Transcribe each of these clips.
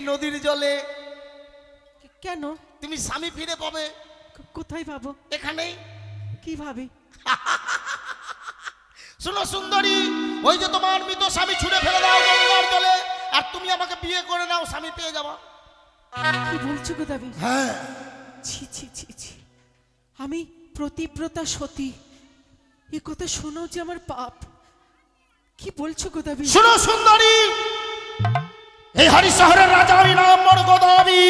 নদীর জলে। কেন? তুমি স্বামী ফিরে পাবে। কোথায় পাবো? এখানেই। কিভাবে? শোনো সুন্দরী, ওই যে তোমার মৃত স্বামী ছুঁড়ে ফেলে দাও গঙ্গার জলে, আর তুমি আমাকে বিয়ে করে নাও, স্বামী পেয়ে যাবা। কি বলছো গো দাবি? হ্যাঁ। ছি ছি ছি ছি, আমি প্রতিব্রতা সতী, এ কথা শোনো যে আমার পাপ। কি বলছো গো দাবি? শোনো সুন্দরী, এই হরি শহরের রাজা আমি, নাম মোর গোদাবি।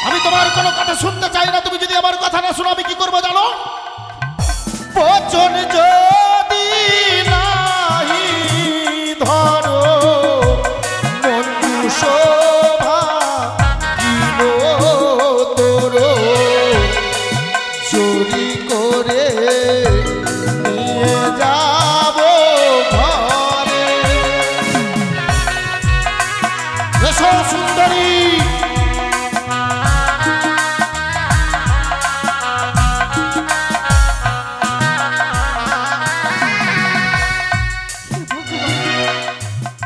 আমি তোমার কোনো কথা শুনতে চাই না। তুমি যদি আমার কথা না শোনো আমি কি করবো জানো? বচন যদি নাহি ধরো মঞ্জু শোভা কিনো তোরো, চুরি করে নিয়ে যাব ঘরে। এসো সুন্দরী।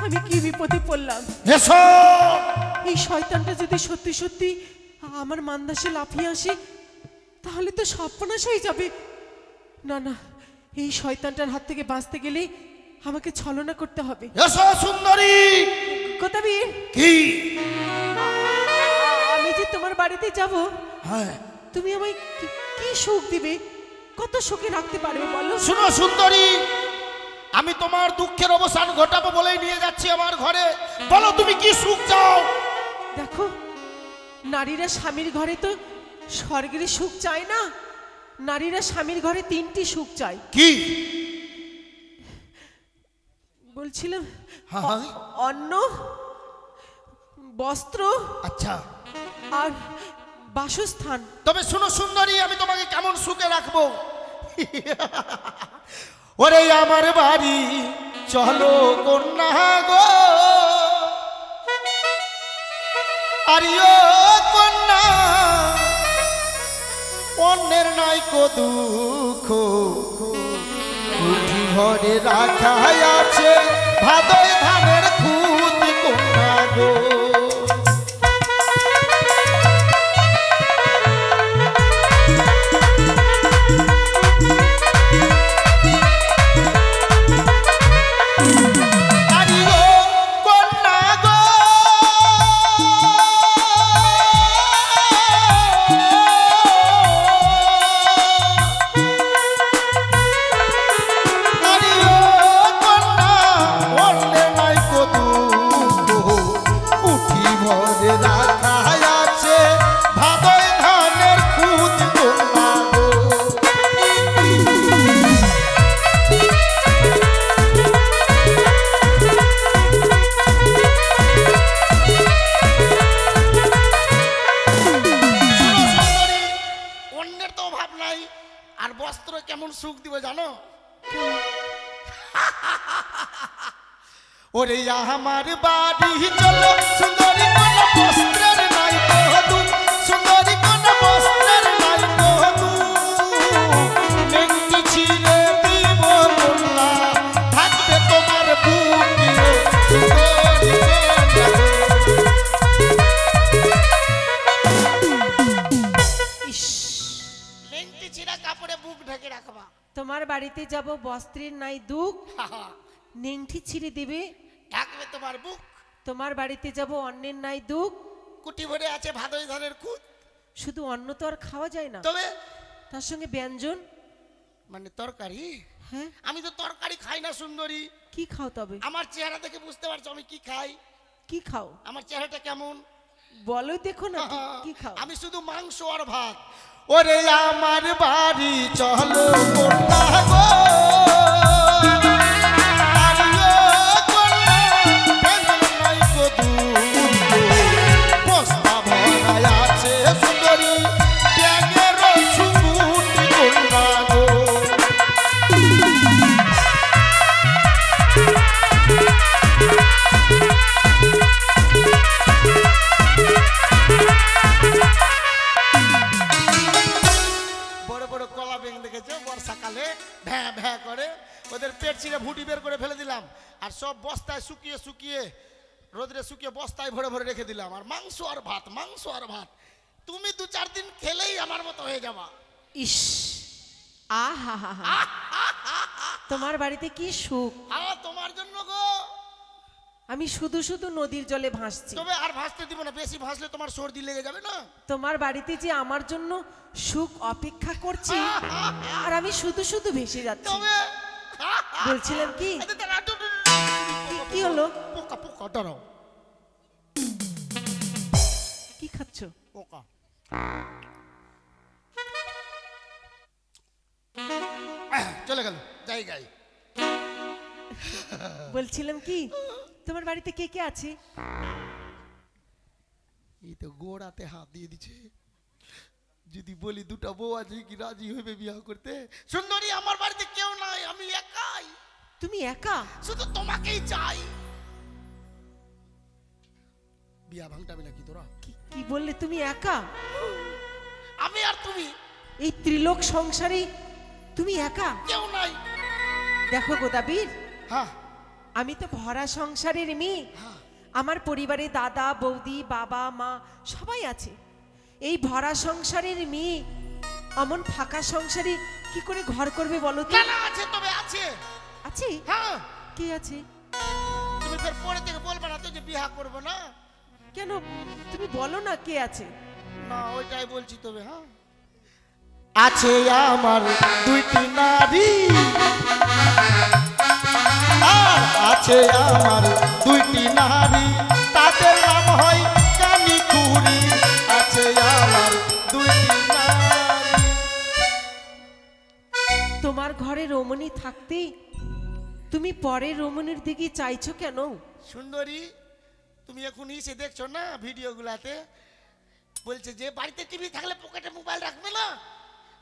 আমি কি বিপদে পড়লাম? এসো। এই শয়তানটা যদি সত্যি সত্যি আমার মান্দাসে লাফিয়ে আসে তাহলে তো সর্বনাশ হয়ে যাবে। না না, এই শয়তানটার হাত থেকে বাঁচতে গেলে আমাকে ছলনা করতে হবে। এসো সুন্দরী। কোথাবীর, কি? আমি যে তোমার বাড়িতে যাব, হ্যাঁ, তুমি আমায় কি সুখ দিবে? কত সুখে রাখতে পারবে বলো? শুনো সুন্দরী, আমি তোমার দুঃখের অবসান ঘটাবো বলেই নিয়ে যাচ্ছি আমার ঘরে। বলো তুমি কি সুখ চাও? দেখো, নারীরা স্বামীর ঘরে তো স্বর্গের সুখ চায় না, নারীরা স্বামীর ঘরে তিনটি সুখ চায়। কি বলছিলাম? হ্যাঁ। অন্ন, বস্ত্র, আচ্ছা, আর বাসস্থান। তবে শুনো সুন্দরী, আমি তোমাকে কেমন সুখে রাখবো। ওরে আমার বাড়ি চলো কন্যা গো, আরিও কন্যা, অন্যের নাই কো দুঃখ, কুঠি ঘরে রাখা আছে ভাদই ধানের খুদ কন্যা গো। ওরে আমার বাড়ি চলো সুন্দরী, কোন বস্ত্রের নাই কদু, সুন্দরী কোন বস্ত্রের নাই কদু, নেংটি ছিঁড়ে দিব কন্যা, থাকবে তোমার বুকে সুন্দরী। নেংটি ছিঁড়া কাপড়ে বুক ঢেকে রাখবা। তোমার বাড়িতে যাব, বস্ত্রের নাই দুঃখ, নেংটি ছিঁড়ে দিবে, ঢাকবে তোমার বুক। তোমার বাড়িতে যাব, অন্যের নাই দুঃখ, কুটি ভরে আছে ভাদই ধানের খুদ। শুধু অন্ন তো আর খাওয়া যায় না, তবে তার সঙ্গে ব্যঞ্জন মানে তরকারি। হ্যাঁ, আমি তো তরকারি খাই না সুন্দরী। কি খাও তবে? আমার চেহারা দেখে বুঝতে পারছো আমি কি খাই। কি খাও? আমার চেহারাটা কেমন বলো, দেখো না কি খাও। আমি শুধু মাংস আর ভাত। ওরে আমার বাড়ি চলো কন্যা গো, বর্ষাকালে ভ্যাঁ ভ্যাঁ করে ওদের পেট ছিঁড়ে ভুটি বের করে ফেলে দিলাম, আর সব বস্তায় শুকিয়ে শুকিয়ে রোদরে শুকিয়ে বস্তায় ভরে ভরে রেখে দিলাম, আর মাংস আর ভাত, মাংস আর ভাত। তুমি 2-4 দিন খেলেই আমার মতো হয়ে যাবা। ইস, আহা হা হা, তোমার বাড়িতে কি সুখ। তোমার জন্য গো। আমি শুধু শুধু নদীর জলে ভাসছি। তবে আর ভাসতে দিব না, বেশি ভাসলে তোমার সর্দি লেগে যাবে না। তোমার বাড়িতে যে আমার জন্য সুখ অপেক্ষা করছি, আর আমি শুধু শুধু ভেসে যাচ্ছি। তবে বলছিলাম কি, কি হলো? পোকা পোকা, দাঁড়াও। কি খাচ্ছ? পোকা। চলে গেল জায়গায়। বলছিলাম কি, তোমার বাড়িতে কে কে আছে? এই তো গোড়াতে হাত দিয়ে দিচ্ছে। যদি বলি 2টা বউ আছে কি রাজি হইবে বিয়া করতে? সুন্দরী, আমার বাড়িতে কেউ নাই, আমি একাই। তুমি একা? শুধু তোমাকেই চাই। বিয়া ভাঙটাবি নাকি তোরা? কি বললে তুমি একা? আমি আর তুমি, এই ত্রিলোক সংসারে তুমি একা? কেউ নাই। দেখো গোদাবীর, হ্যাঁ আমি তো ভরা সংসারের মেয়ে। আমার পরিবারে দাদা বৌদি বাবা মা সবাই আছে। এই ভরা সংসারের মেয়ে অমন ফাঁকা সংসারে কি করে ঘর করবে বলো তো? না না, আছে, তবে আছে। আছে? হ্যাঁ। কে আছে? তুমি ফের পরে থেকে বলবে না তো যে বিয়া করব না। কেন, তুমি বলো না কে আছে। না, ওইটাই বলছি। তবে হ্যাঁ, আছে আমার 2টি নারী, আর আছে আমার 2টি নারী, তাদের নাম হয় কানি কুড়ি। আছে আমার 2টি নারী। তোমার ঘরে রমণী থাকতে তুমি পরের রমণীর দিকে চাইছো কেন? সুন্দরী, তুমি এখন এসে দেখছো না ভিডিওগুলাতে বলছে যে বাড়িতে টিভি থাকলে পকেটে মোবাইল রাখবে না।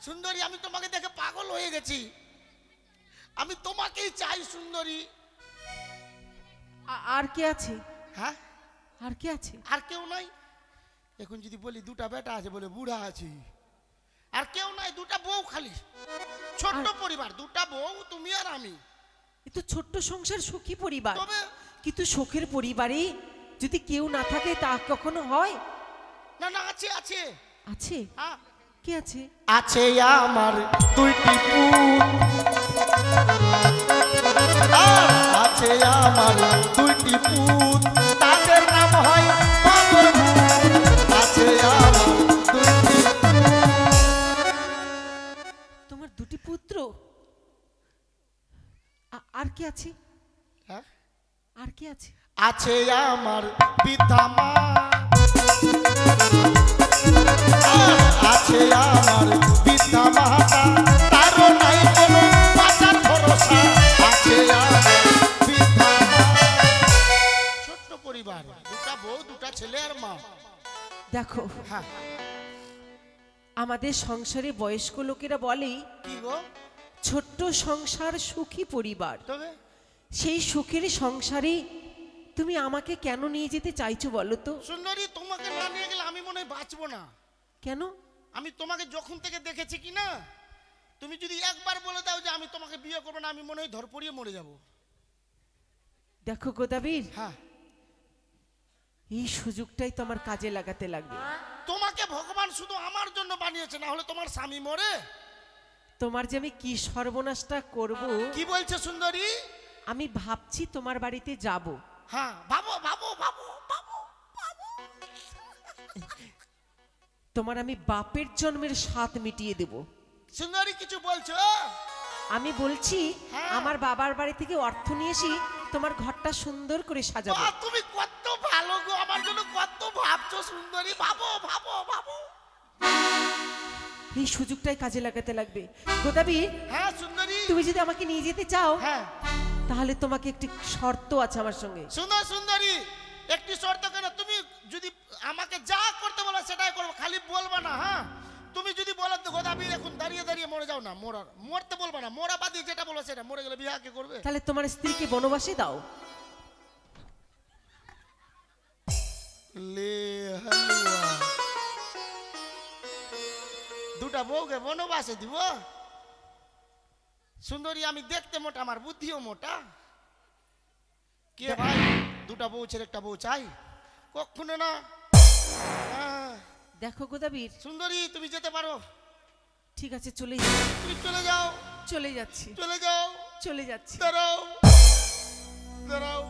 সুন্দরী, আমি তোমাকে দেখে পাগল হয়ে গেছি। আমি তোমাকেই চাই সুন্দরী। আর কে আছে? হ্যাঁ, আর কে আছে? আর কেউ নাই। এখন যদি বলি 2টা বেটা আছে, বলে বুড়া আছে। আর কেউ নাই, 2টা বউ খালি। ছোট্ট পরিবার, 2টা বউ, তুমি আর আমি। এ তো ছোট্ট সংসার, সুখী পরিবার। তবে কিন্তু সুখের পরিবারে যদি কেউ না থাকে তা কখনো হয়? না না, আছে আছে আছে? হ্যাঁ, কে আছে? আছে আমার 2টি পুত, আর আছে আমার 2টি পুত, তাদের নাম হয় পাগল ভূত। আছে আমার 2টি। তোমার 2টি পুত্র? আর কে আছে? হ্যাঁ, আর কে আছে? আছে আমার বৃদ্ধা মা, আছে আমার বৃদ্ধা মাতা, তারও নাই কোনো বাঁচার ভরসা। আছে আমার বৃদ্ধা মা। ছোট্ট পরিবার, 2টা বউ, 2টা ছেলে আর মা। দেখো, হ্যাঁ, আমাদের সংসারে বয়স্ক লোকেরা বলে কি গো? ছোট্ট সংসার সুখী পরিবার। তবে সেই সুখের সংসারে তুমি আমাকে কেন নিয়ে যেতে চাইছো বলো তো? সুন্দরী, তোমাকে না নিয়ে গেলে আমি মনে হয় বাঁচবো না। কেন? আমি তোমাকে যখন থেকে দেখেছি কি না, তুমি যদি একবার বলে দাও যে আমি তোমাকে বিয়ে করবো না, আমি মনে হয় ধরপড়িয়ে মরে যাব। দেখো গোদাবীর, হ্যাঁ, এই সুযোগটাই তো আমার কাজে লাগাতে লাগবে। তোমাকে ভগবান শুধু আমার জন্য বানিয়েছে, না হলে তোমার স্বামী মরে। তোমার যে আমি কি সর্বনাশটা করব। কি বলছে সুন্দরী? আমি ভাবছি তোমার বাড়িতে যাব। হ্যাঁ, ভাবো ভাবো ভাবো ভাবো। তোমার আমি বাপের জন্মের স্বাদ মিটিয়ে দেব। সুন্দরী, কিছু বলছো? আমি বলছি হ্যাঁ। আমার বাবার বাড়ি থেকে অর্থ নিয়ে এসে তোমার ঘরটা সুন্দর করে সাজাবো। বাহ, তুমি কত ভালো গো, আমার জন্য কত ভাবছো সুন্দরী। ভাবো ভাবো ভাবো। এই সুযোগটাই কাজে লাগাতে লাগবে। গোদাবীর, হ্যাঁ সুন্দরী। তুমি যদি আমাকে নিয়ে যেতে চাও, হ্যাঁ, তাহলে তোমাকে একটি শর্ত আছে আমার সঙ্গে। সুন্দর সুন্দরী, একটি শর্ত কেন? তুমি যদি আমাকে যা করতে বলো সেটাই করবো, খালি বলবা না। হ্যাঁ, তুমি যদি বলো তো গোদাবীর এখন দাঁড়িয়ে দাঁড়িয়ে মরে যাও না, মরতে বলবা না, মরা বাদে যেটা বলো সেটা। মরে গেলে বিয়ে কে করবে? তাহলে তোমার স্ত্রীকে বনবাসে দাও। লে হালুয়া, 2টা বউকে বনবাসে দিব? সুন্দরী, আমি দেখতে মোটা, আমার বুদ্ধিও মোটা। কে ভাই? দুটা বউ ছেড়ে একটা বউ চাই? কখনো না। হ্যাঁ। দেখো গোদাবীর, সুন্দরী তুমি যেতে পারো। ঠিক আছে চলে যাও। তুমি চলে যাও। চলে যাচ্ছি, চলে যাও। চলে যাচ্ছি। দাঁড়াও, দাঁড়াও।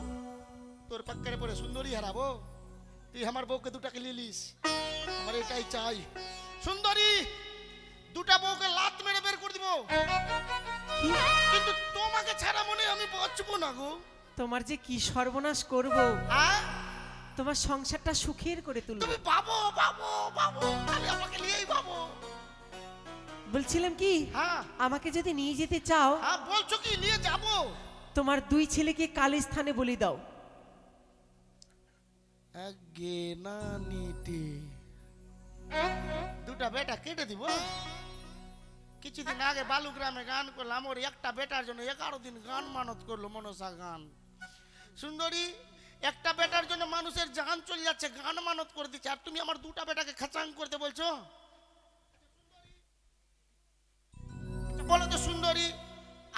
তোর পাক্কারে পরে সুন্দরী হারাবো? তুই আমার বউকে দুটাকে লিলিস, আমার এটাই চাই। সুন্দরী, দুটা বউকে লাত মেরে বের করে দিব, কি? কিন্তু তোমাকে ছাড়া মনে হয় আমি বাঁচবো না গো। তোমার যে কি সর্বনাশ করব, হ্যাঁ? তোমার সংসারটা সুখের করে তুলবো। তুমি পাবো পাবো পাবো, খালি আমাকে নিয়েই পাবো। বলছিলাম কি, হ্যাঁ আমাকে যদি নিয়ে যেতে চাও, হ্যাঁ বলছো কি, নিয়ে যাবো। তোমার দুই ছেলেকে কালী স্থানে বলি দাও। আগে না নিতে দুটা বেটা কেটে দিব। কিছুদিন আগে বালুগ্রামে গান করলাম, ওর একটা বেটার জন্য 11 দিন গান মানত করলো, মনসা গান। সুন্দরী, একটা বেটার জন্য মানুষের জান চলে যাচ্ছে, গান মানত করে দিচ্ছে, আর তুমি আমার দুটা বেটাকে খাচাং করতে বলছো? বলো তো সুন্দরী,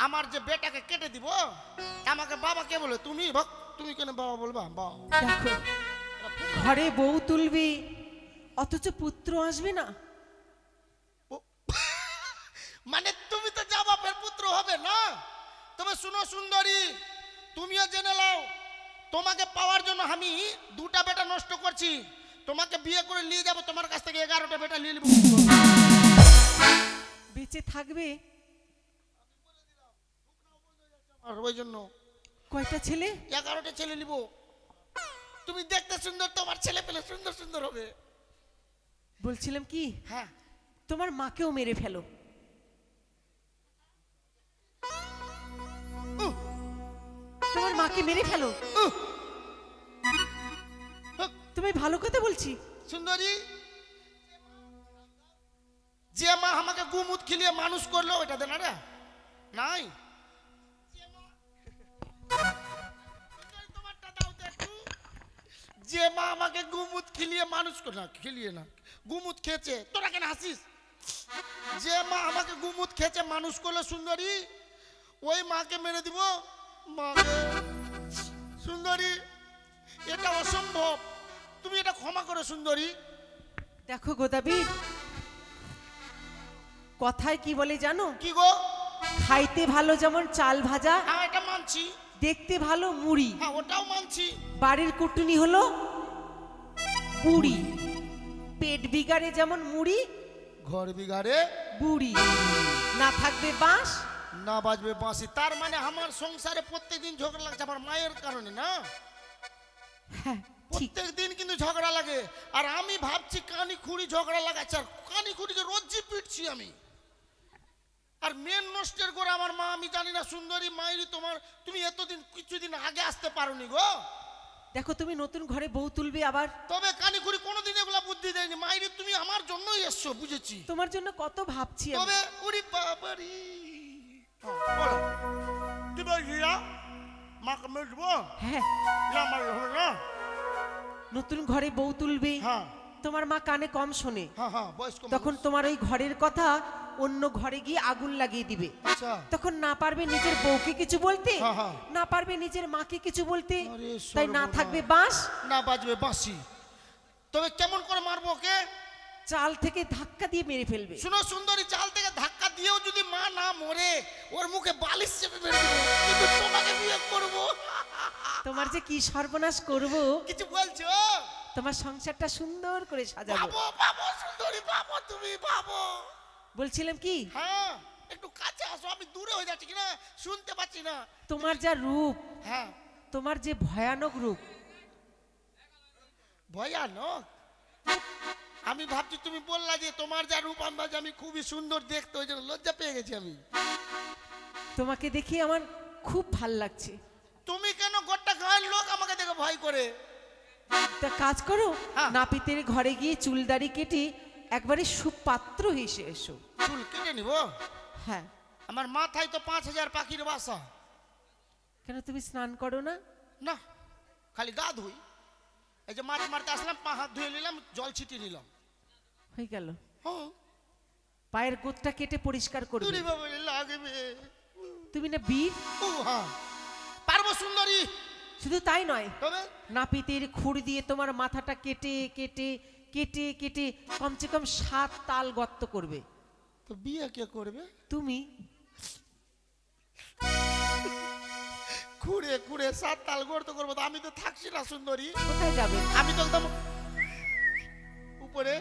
আমার যে বেটাকে কেটে দিব, আমাকে বাবা কে বলে? তুমি তুমি কেন বাবা বলবা? বাবা দেখো, ঘরে বউ তুলবি অথচ পুত্র আসবে না। মানে তুমি তো যা বাপের পুত্র হবে না। তবে শুনো সুন্দরী, তুমিও জেনে নাও, তোমাকে পাওয়ার জন্য আমি দুটা বেটা নষ্ট করছি। তোমাকে বিয়ে করে নিয়ে যাব, তোমার কাছ থেকে 11টা বেটা নিয়ে নেব। বেঁচে থাকবে? আর ওই জন্য কয়টা ছেলে? 11টা ছেলে নিব। তুমি দেখতে সুন্দর, তোমার ছেলে পেলে সুন্দর সুন্দর হবে। বলছিলাম কি, হ্যাঁ, তোমার মাকেও মেরে ফেলো। তোমার মাকে মেরে ফেলো। তুমি ভালো কথা বলছি। সুন্দরী, যে মা আমাকে গুমুত খিলিয়ে মানুষ করলো, ওইটা দেন না রে, নাই। যে মা আমাকে গুমুত খিলিয়ে মানুষ করলো, খিলিয়ে না, গুমুত খেয়েছে, তোরা কেন হাসিস? যে মা আমাকে গুমুত খেয়েছে মানুষ করলো সুন্দরী, ওই মাকে মেরে দিব। মাকে সুন্দরী, এটা অসম্ভব, তুমি এটা ক্ষমা করো সুন্দরী। দেখো গোদাবীর, কথায় কি বলে জানো? কি গো? খাইতে ভালো যেমন চাল ভাজা, হ্যাঁ এটা মানছি। দেখতে ভালো মুড়ি, হ্যাঁ ওটাও মানছি। বাড়ির কুটুনি হলো বুড়ি। পেট বিগাড়ে যেমন মুড়ি, ঘর বিগাড়ে বুড়ি। না থাকবে বাঁশ, না বাজবে বাঁশি। তার মানে আমার সংসারে প্রত্যেকদিন ঝগড়া লাগছে আমার মায়ের কারণে না? হ্যাঁ ঠিক। প্রত্যেক দিন কিন্তু ঝগড়া লাগে, আর আমি ভাবছি কানি খুঁড়ি ঝগড়া লাগাচ্ছে, আর কানি খুঁড়িকে রোজই পিটছি আমি। আর মেন নষ্টের করে আমার মা, আমি জানি না সুন্দরী মায়েরই তোমার, তুমি এতদিন কিছুদিন আগে আসতে পারোনি গো। দেখো, তুমি নতুন ঘরে বউ তুলবে আবার, তবে কানি খুঁড়ি কোনোদিন এগুলা বুদ্ধি দেয়নি মায়েরই, তুমি আমার জন্যই এসছো, বুঝেছি। তোমার জন্য কত ভাবছি আমি। তবে উড়ি বাবারি, বলো কি বলছিলা? মাকে মেরবো? হ্যাঁ, না মারলে হবে না। নতুন ঘরে বউ তুলবে, হ্যাঁ তোমার মা কানে কম শোনে, হ্যাঁ হ্যাঁ, বয়স্ক তখন তোমার ওই ঘরের কথা অন্য ঘরে গিয়ে আগুন লাগিয়ে দিবে। আচ্ছা, তখন না পারবে নিজের বউকে কিছু বলতে, হ্যাঁ, হ্যাঁ। না পারবে নিজের মাকে কিছু বলতে, আরে তাই না সর্বনাশ। থাকবে বাঁশ, না বাজবে বাঁশি। তবে কেমন করে মারবো ওকে? চাল থেকে ধাক্কা দিয়ে মেরে ফেলবে। শুনো সুন্দরী, চাল থেকে ধাক্কা দিয়েও যদি মা না মরে, ওর মুখে বালিশ চেপে মেরে দেবো, কিন্তু তোমাকে বিয়ে করবো। তোমার যে কি সর্বনাশ করব, কিছু বলছো? তোমার সংসারটা সুন্দর করে সাজাবো। বাবু বাবু সুন্দরী, বাবু তুমি বাবু। বলছিলাম কি, হ্যাঁ একটু কাছে আসো, আমি দূরে হয়ে যাচ্ছি কিনা শুনতে পাচ্ছি না। তোমার যা রূপ, হ্যাঁ তোমার যে ভয়ানক রূপ, ভয়ানক। আমি ভাবছি তুমি বললা যে তোমার যা রূপ আন্দাজ, আমি খুবই সুন্দর দেখতে, ওই জন্য লজ্জা পেয়ে গেছি আমি। তোমাকে দেখে আমার খুব ভাল লাগছে। তুমি কেন গোটা গায়ের লোক আমাকে দেখে ভয় করে? তা কাজ করো, হ্যাঁ। নাপিতের ঘরে গিয়ে চুলদাড়ি কেটে একবারে সুপাত্র হিসেবে এসো। চুল কেটে নিব? হ্যাঁ। আমার মাথায় তো 5000 পাখির বাসা। কেন তুমি স্নান করো না? না, খালি গা ধুই। এই যে মাছ মারতে আসলাম, পা হাত ধুয়ে নিলাম, জল ছিটিয়ে নিলাম, হয়ে গেল। হ্যাঁ। পায়ের গোদটা কেটে পরিষ্কার করবে। দূরে বাবা লাগবে। তুমি না বীর? ও হ্যাঁ, পারবো সুন্দরী, শুধু তাই নয়, তবে নাপিতের খুর দিয়ে তোমার মাথাটা কেটে কেটে কেটে কেটে কমসে কম 7 তাল গর্ত করবে। তো বিয়ে কে করবে? তুমি। খুঁড়ে খুঁড়ে 7 তাল গর্ত করবো? তো আমি তো থাকছি না সুন্দরী। কোথায় যাবে? আমি তো একদম উপরে।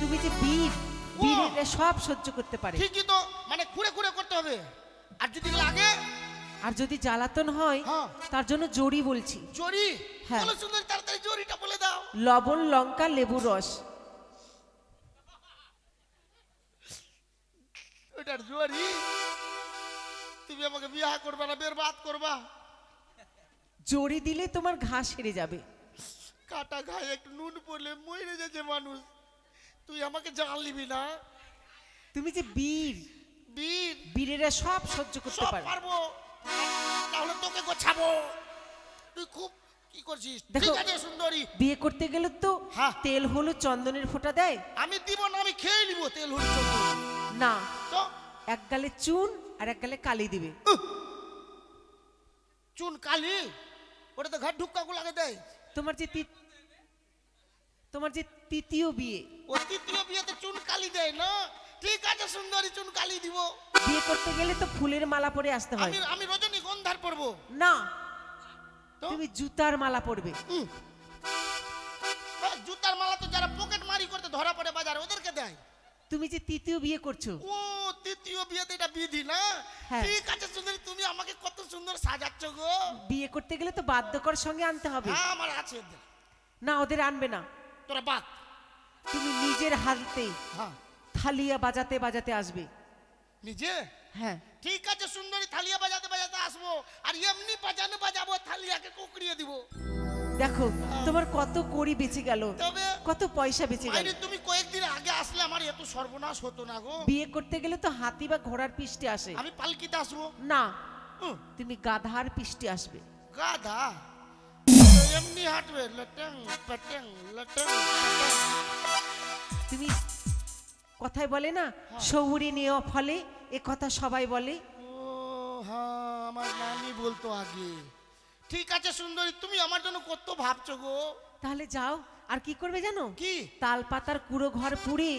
তুমি যে বীর, বীরেরা সব সহ্য করতে পারে। ঠিকই তো, মানে খুঁড়ে খুঁড়ে করতে হবে। আর যদি লাগে, আর যদি জ্বালাতন হয়, হ্যাঁ, তার জন্য জড়ি বলছি। জড়ি? হ্যাঁ। বলো সুন্দরী, তাড়াতাড়ি জড়িটা বলে দাও। লবণ, লঙ্কা, লেবুর রস। ওটার জড়ি? তুমি আমাকে বিয়ে করবা না বেরবাদ করবা? জড়ি দিলে তোমার ঘা সেরে যাবে। কাটা ঘায়ে একটু নুন পড়লে মরে যাচ্ছে মানুষ। তুই আমাকে জাল নিবি না? তুমি যে বীর, বীর, বীরেরা সব সহ্য করতে সব পারে। পারবো, তাহলে তোকে গোছাবো। তুই খুব কি করছিস? দেখো, ঠিক আছে সুন্দরী, বিয়ে করতে গেলে তো হ্যাঁ। তেল হলুদ চন্দনের ফোঁটা দেয় আমি দিব না, আমি খেয়ে নিবো তেল হলুদ চন্দন। না। তো এক গালে চুন আর এক গালে কালি দিবে। চুন কালি? ওটা তো ঘাট ঢুক্কা গুলাকে দেয়। তোমার যে তোমার যে তৃতীয় বিয়ে, ও তৃতীয় বিয়েতে চুন কালি দেয় না? ঠিক আছে সুন্দরী, চুন কালি দিব। বিয়ে করতে গেলে তো ফুলের মালা পরে আসতে হয়। আমি আমি রজনীগন্ধার পরবো না, তো? তুমি জুতার মালা পরবে। জুতার মালা তো যারা পকেট মারি করতে ধরা পড়ে বাজারে ওদেরকে দেয়। তুমি যে তৃতীয় বিয়ে করছো। ও তৃতীয় বিয়েতে এটা বিধি না? হ্যাঁ। ঠিক আছে সুন্দরী, তুমি আমাকে কত সুন্দর সাজাচ্ছ গো। বিয়ে করতে গেলে তো বাদ্যকর সঙ্গে আনতে হবে। হ্যাঁ, আমার আছে ওদের। না, ওদের আনবে না। তোরা বাদ। তুমি নিজের হাতে হ্যাঁ, থালিয়া বাজাতে বাজাতে আসবে। নিজে? হ্যাঁ। ঠিক আছে সুন্দরী, থালিয়া বাজাতে বাজাতে আসবো। আর এমনি বাজাবো, থালিয়াকে কুকড়িয়ে দিব। দেখো তোমার কত কড়ি বেঁচে গেল, তবে কত পয়সা বেঁচে গেল। মাইরি, তুমি কয়েকদিন আগে আসলে আমার এত সর্বনাশ হতো না গো। বিয়ে করতে গেলে তো হাতি বা ঘোড়ার পিষ্টে আসে। আমি পালকিতে আসবো না, হুম, তুমি গাধার পিষ্টে আসবে। গাধা? এমনি হাঁটবে, লটং পটং লটং। তুমি কথায় বলে না, শৌরি নেওয়া ফলে, এ কথা সবাই বলে। ও হ্যাঁ, আমার নানি বলতো আগে। ঠিক আছে সুন্দরী, তুমি আমার জন্য কত ভাবছো গো। তাহলে যাও, আর কি করবে জানো? কি? তাল পাতার কুড়ো ঘর পুড়ে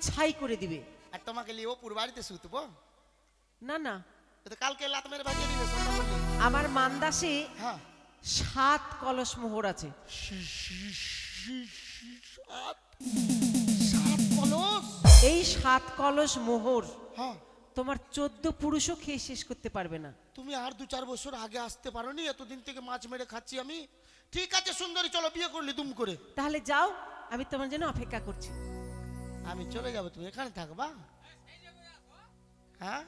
ছাই করে দিবে। আর তোমাকে লিও পুর বাড়িতে শুতবো? না না, তো কালকে লাত মেরে বাজিয়ে দিবে সন্ধ্যা করলে। আমার মান্দাসে হ্যাঁ, 7 কলস মোহর আছে। 7 কলস? এই 7 কলস মোহর হ্যাঁ। তোমার 14 পুরুষও খেয়ে শেষ করতে পারবে না। তুমি আর 2-4 বছর আগে আসতে পারোনি? এতদিন থেকে মাছ মেরে খাচ্ছি আমি। ঠিক আছে সুন্দরী, চলো বিয়ে করলি দুম করে। তাহলে যাও, আমি তোমার জন্য অপেক্ষা করছি। আমি চলে যাবো, তুমি এখানে থাকবা? হ্যাঁ,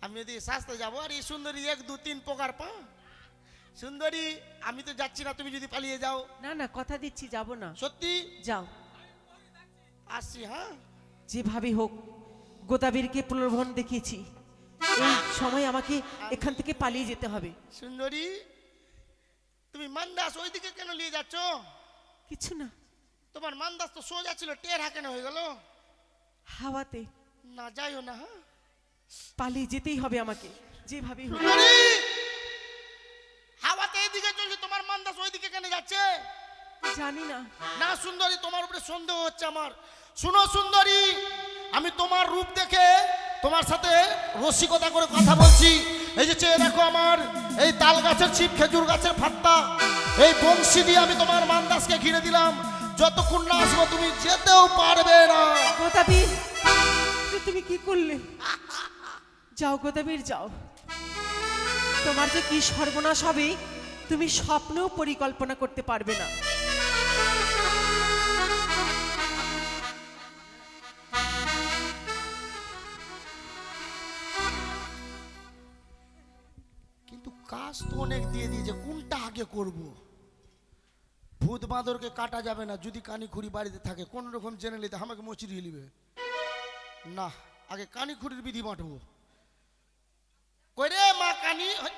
আমি যদি সাজতে যাবো আর এই সুন্দরী 1-2-3 প্রকার পা। সুন্দরী, আমি তো যাচ্ছি না, তুমি যদি পালিয়ে যাও। না না, কথা দিচ্ছি যাব না। সত্যি? যাও। আসছি। হ্যাঁ, যেভাবে হোক গোদাবীরকে প্রলোভন দেখিয়েছি, এই সময় আমাকে এখান থেকে পালিয়ে যেতে হবে। সুন্দরী, তুমি মান্দাস ওইদিকে কেন নিয়ে যাচ্ছ? কিছু না, তোমার মান্দাস তো সোজা ছিল, টেরা কেন হয়ে গেল? হাওয়াতে না যাইও না। হ্যাঁ, পালিয়ে যেতেই হবে আমাকে, যেভাবেই হোক। সুন্দরী, হাওয়াতে এদিকে চলছে, তোমার মান্দাস ওইদিকে কেন যাচ্ছে? জানি না। না সুন্দরী, তোমার উপরে সন্দেহ হচ্ছে আমার। শুনো সুন্দরী, আমি তোমার রূপ দেখে তোমার সাথে রসিকতা করে কথা বলছি। এই যে চেয়ে দেখো, আমার এই তাল গাছের ছিপ, খেজুর গাছের ফাত্তা, এই বংশী দিয়ে আমি তোমার মান্দাসকে ঘিরে দিলাম। যতক্ষণ না আসবো তুমি যেতেও পারবে না। গোদাবীর, তুমি কি করলে? যাও গোদাবীর, যাও। তোমার যে কি সর্বনাশ হবে তুমি স্বপ্নেও পরিকল্পনা করতে পারবে না। কিন্তু কাজ তো অনেক দিয়ে দিয়েছে, কোনটা আগে করব? ভূত বাঁদরকে কাটা যাবে না, যদি কানি খুঁড়ি বাড়িতে থাকে কোন রকম জেনে নিতে আমাকে মচিয়ে নিবে। না, আগে কানি খুঁড়ির বিধি বাঁটবো। কই রে মা কানি?